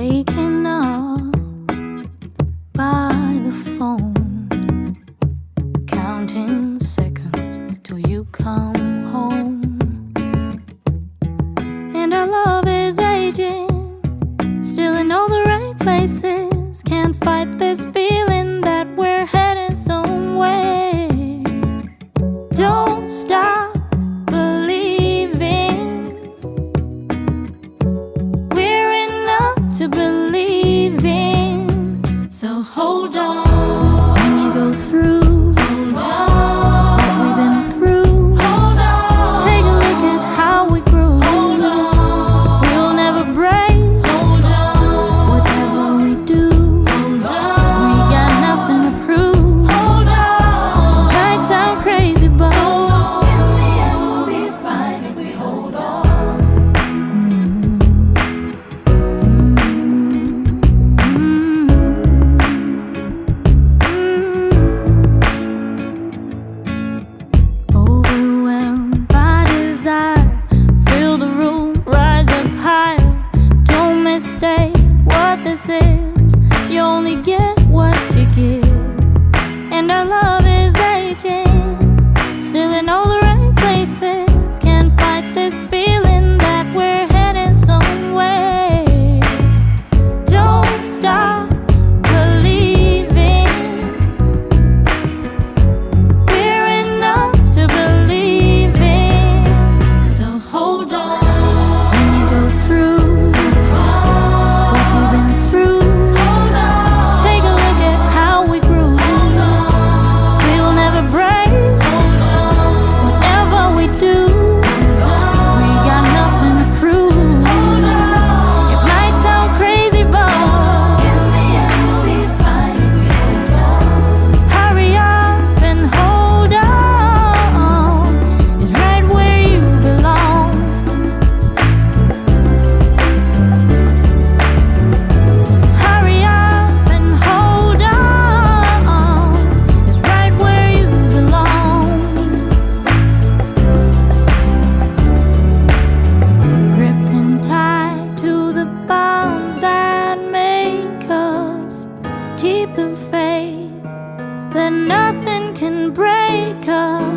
waking up by the phone, counting seconds till you come home. And our love is aging, still in all the right places. Can't fight this feeling that we're heading somewhere. Don't stop believing, we're enough to believe in. So hold on when you go through, hold on what we've been through, hold on. Take a look at how we grew, hold on. We'll never break, hold on. Whatever we do, hold on. We got nothing to prove, hold on. Might sound crazy, but in the end we'll be fine if we hold on. Overwhelmed by desire, fill the room, rise up higher. Don't mistake what this is, you only get what you give. And our love is aging, still in all the right places. Can't fight this feeling that we're heading somewhere. Don't stop believing, we're enough to believe in. So hold on when you go through what we've been through, hold on. Take a look at how we grew, hold on. We'll never break, hold on. Whatever we do, hold on. We got nothing to prove, hold on. It might sound crazy, but in the end we'll be fine if we hold on. Hurry up and hold on, it's right where you belong. Hurry up and hold on, it's right where you belong. Gripping tight to the bonds that make us, keep the faith that nothing can break us.